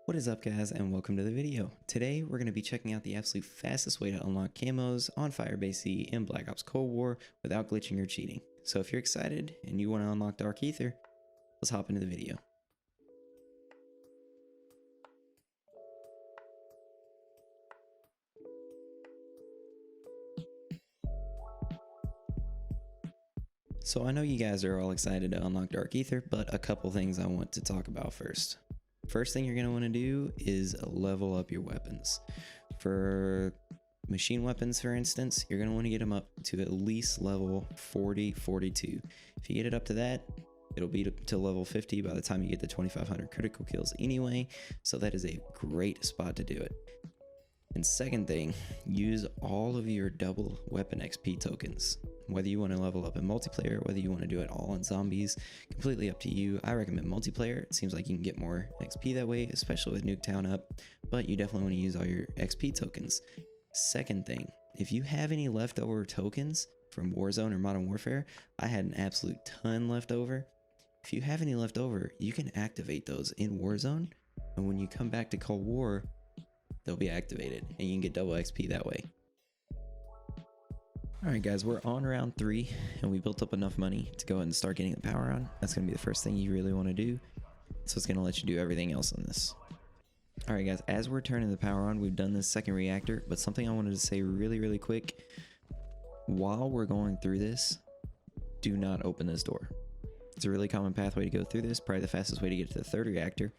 What is up, guys, and welcome to the video. Today we're going to be checking out the absolute fastest way to unlock camos on Firebase Z in Black Ops Cold War without glitching or cheating. So if you're excited and you want to unlock Dark Aether, let's hop into the video. So I know you guys are all excited to unlock Dark Aether, but a couple things I want to talk about first. First thing you're going to want to do is level up your weapons. For machine weapons, for instance, you're going to want to get them up to at least level 40, 42. If you get it up to that, it'll be to level 50 by the time you get the 2,500 critical kills anyway, so that is a great spot to do it. And second thing, use all of your double weapon XP tokens. Whether you want to level up in multiplayer, whether you want to do it all on zombies, completely up to you. I recommend multiplayer. It seems like you can get more XP that way, especially with Nuketown up, but you definitely want to use all your XP tokens. Second thing, if you have any leftover tokens from Warzone or Modern Warfare, I had an absolute ton left over. If you have any left over, you can activate those in Warzone, and when you come back to Cold War, they'll be activated and you can get double XP that way. Alright guys, we're on round 3 and we built up enough money to go ahead and start getting the power on. That's going to be the first thing you really want to do. So it's going to let you do everything else on this. Alright guys, as we're turning the power on, we've done this second reactor, but something I wanted to say really quick. While we're going through this, do not open this door. It's a really common pathway to go through this, probably the fastest way to get to the third reactor,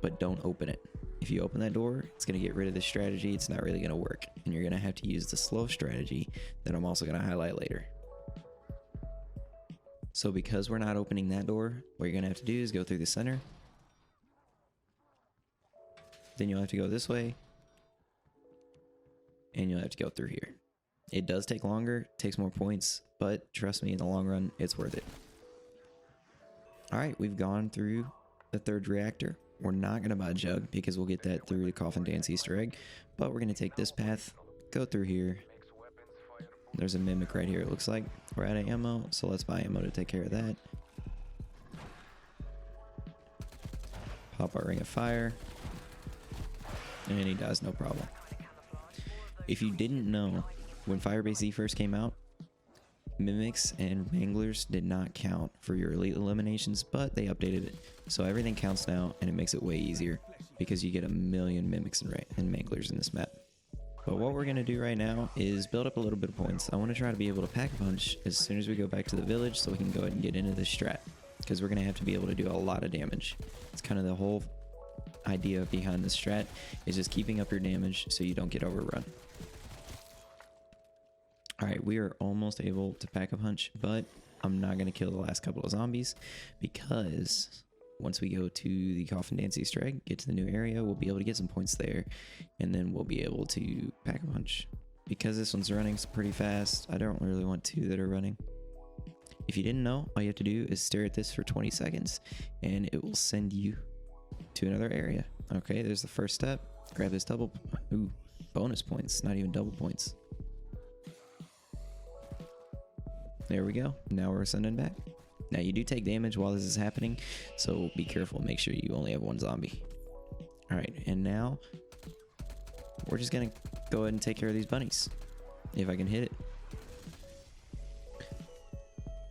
but don't open it. If you open that door, it's going to get rid of this strategy. It's not really going to work, and you're going to have to use the slow strategy that I'm also going to highlight later. So because we're not opening that door, what you're going to have to do is go through the center. Then you'll have to go this way, and you'll have to go through here. It does take longer, takes more points, but trust me, in the long run, it's worth it. Alright, we've gone through the third reactor. We're not going to buy a jug because we'll get that through the Coffin Dance Easter egg, but we're going to take this path, go through here. There's a mimic right here, it looks like. We're out of ammo, so let's buy ammo to take care of that. Pop our ring of fire, and he dies no problem. If you didn't know, when Firebase Z first came out, mimics and manglers did not count for your elite eliminations, but they updated it, so everything counts now, and it makes it way easier because you get a million mimics and manglers in this map. But what we're going to do right now is build up a little bit of points. I want to try to be able to pack a punch as soon as we go back to the village so we can go ahead and get into this strat, because we're going to have to be able to do a lot of damage. It's kind of the whole idea behind this strat, is just keeping up your damage so you don't get overrun. Alright, we are almost able to pack a punch, but I'm not going to kill the last couple of zombies, because once we go to the Coffin Dance Easter egg, get to the new area, we'll be able to get some points there, and then we'll be able to pack a punch. Because this one's running pretty fast, I don't really want two that are running. If you didn't know, all you have to do is stare at this for 20 seconds, and it will send you to another area. Okay, there's the first step. Grab this bonus points, not even double points. There we go. Now we're sending back. Now you do take damage while this is happening, so be careful. Make sure you only have one zombie. Alright, and now we're just going to go ahead and take care of these bunnies. If I can hit it.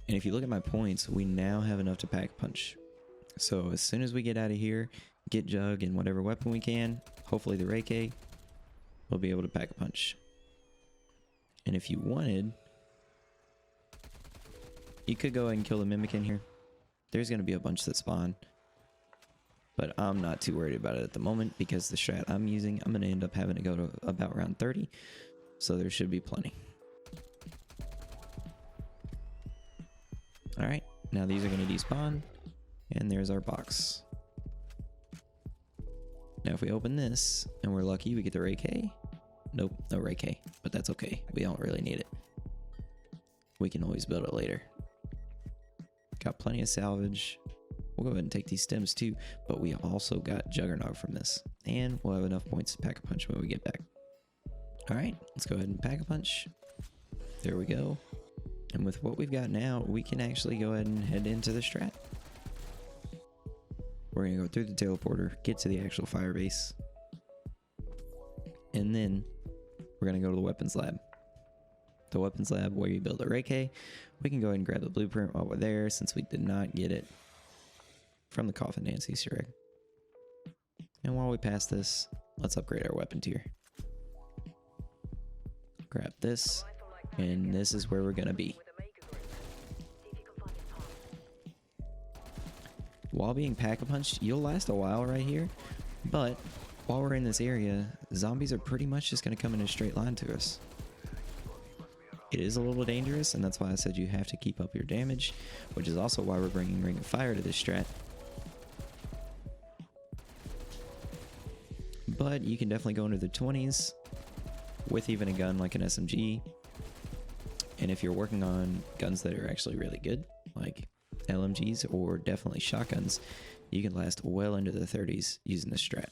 And if you look at my points, we now have enough to pack a punch. So as soon as we get out of here, get Jug and whatever weapon we can, hopefully the Reiki, we'll be able to pack a punch. And if you wanted, you could go ahead and kill the mimic in here. There's going to be a bunch that spawn, but I'm not too worried about it at the moment because the strat I'm using, I'm going to end up having to go to about round 30, so there should be plenty. Alright, now these are going to despawn, and there's our box. Now if we open this, and we're lucky, we get the Reiki. Nope, no Reiki, but that's okay. We don't really need it. We can always build it later. Got plenty of salvage. We'll go ahead and take these stems too, but we also got Juggernaut from this, and we'll have enough points to pack a punch when we get back. Alright, let's go ahead and pack a punch. There we go. And with what we've got now, we can actually go ahead and head into the strat. We're going to go through the teleporter, get to the actual fire base, and then we're going to go to the weapons lab. The weapons lab where you build a Reiki. We can go ahead and grab the blueprint while we're there, since we did not get it from the Coffin Dance Easter egg. And while we pass this, let's upgrade our weapon tier. Grab this, and this is where we're going to be. While being pack-a-punched, you'll last a while right here, but while we're in this area, zombies are pretty much just going to come in a straight line to us. It is a little dangerous, and that's why I said you have to keep up your damage, which is also why we're bringing Ring of Fire to this strat. But you can definitely go into the 20s with even a gun like an SMG. And if you're working on guns that are actually really good, like LMGs or definitely shotguns, you can last well into the 30s using this strat.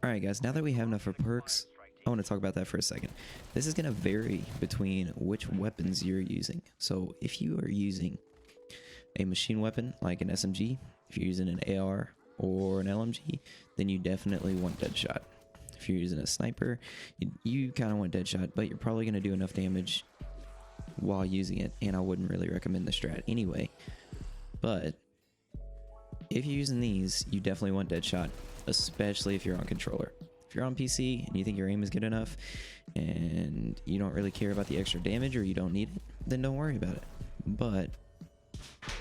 Alright guys, now that we have enough for perks, I want to talk about that for a second. This is going to vary between which weapons you're using. So if you are using a machine weapon like an SMG, if you're using an AR or an LMG, then you definitely want Deadshot. If you're using a sniper, you kind of want Deadshot, but you're probably going to do enough damage while using it, and I wouldn't really recommend the strat anyway. But if you're using these, you definitely want Deadshot, especially if you're on controller. If you're on PC and you think your aim is good enough and you don't really care about the extra damage or you don't need it, then don't worry about it. But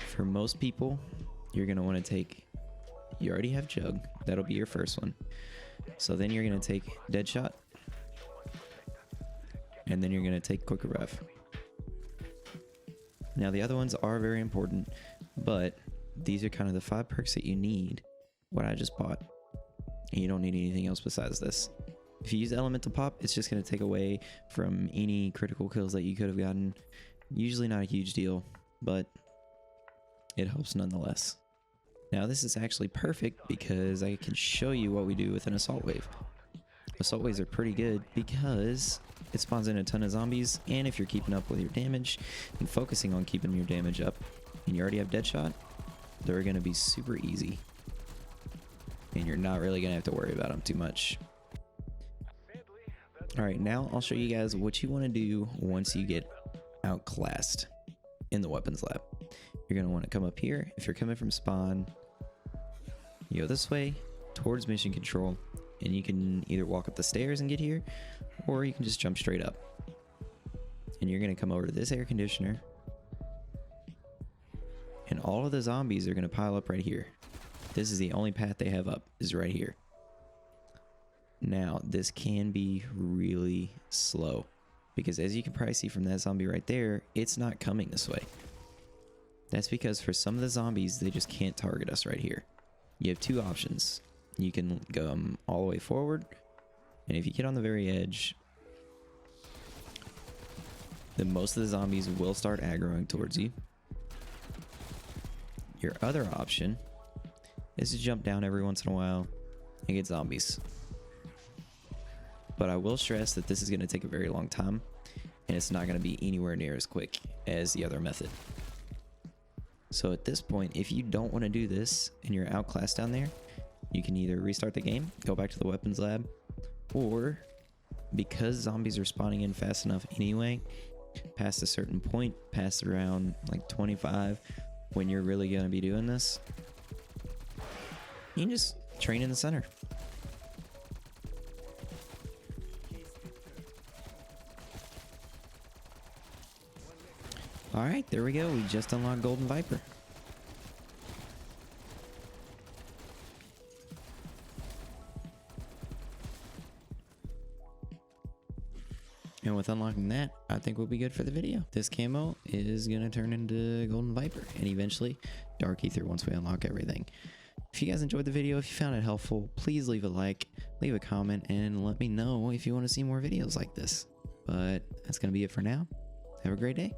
for most people, you're going to want to take, you already have Jug, that'll be your first one. So then you're going to take Deadshot, and then you're going to take Quick Rev. Now the other ones are very important, but these are kind of the 5 perks that you need, what I just bought. And you don't need anything else besides this. If you use Elemental Pop, it's just going to take away from any critical kills that you could have gotten. Usually not a huge deal, but it helps nonetheless. Now this is actually perfect because I can show you what we do with an Assault Wave. Assault Waves are pretty good because it spawns in a ton of zombies, and if you're keeping up with your damage and focusing on keeping your damage up, and you already have Deadshot, they're going to be super easy. And you're not really going to have to worry about them too much. Alright, now I'll show you guys what you want to do once you get outclassed in the weapons lab. You're going to want to come up here. If you're coming from spawn, you go this way towards mission control, and you can either walk up the stairs and get here, or you can just jump straight up. And you're going to come over to this air conditioner, and all of the zombies are going to pile up right here. This is the only path they have up, is right here. Now, this can be really slow, because as you can probably see from that zombie right there, it's not coming this way. That's because for some of the zombies, they just can't target us right here. You have 2 options. You can go all the way forward, and if you get on the very edge, then most of the zombies will start aggroing towards you. Your other option is to jump down every once in a while and get zombies. But I will stress that this is going to take a very long time, and it's not going to be anywhere near as quick as the other method. So at this point, if you don't want to do this and you're outclassed down there, you can either restart the game, go back to the weapons lab, or because zombies are spawning in fast enough anyway, past a certain point, past around like 25, when you're really going to be doing this, you can just train in the center. Alright, there we go. We just unlocked Golden Viper. And with unlocking that, I think we'll be good for the video. This camo is going to turn into Golden Viper and eventually Dark Aether once we unlock everything. If you guys enjoyed the video, if you found it helpful, please leave a like, leave a comment, and let me know if you want to see more videos like this. But that's going to be it for now. Have a great day.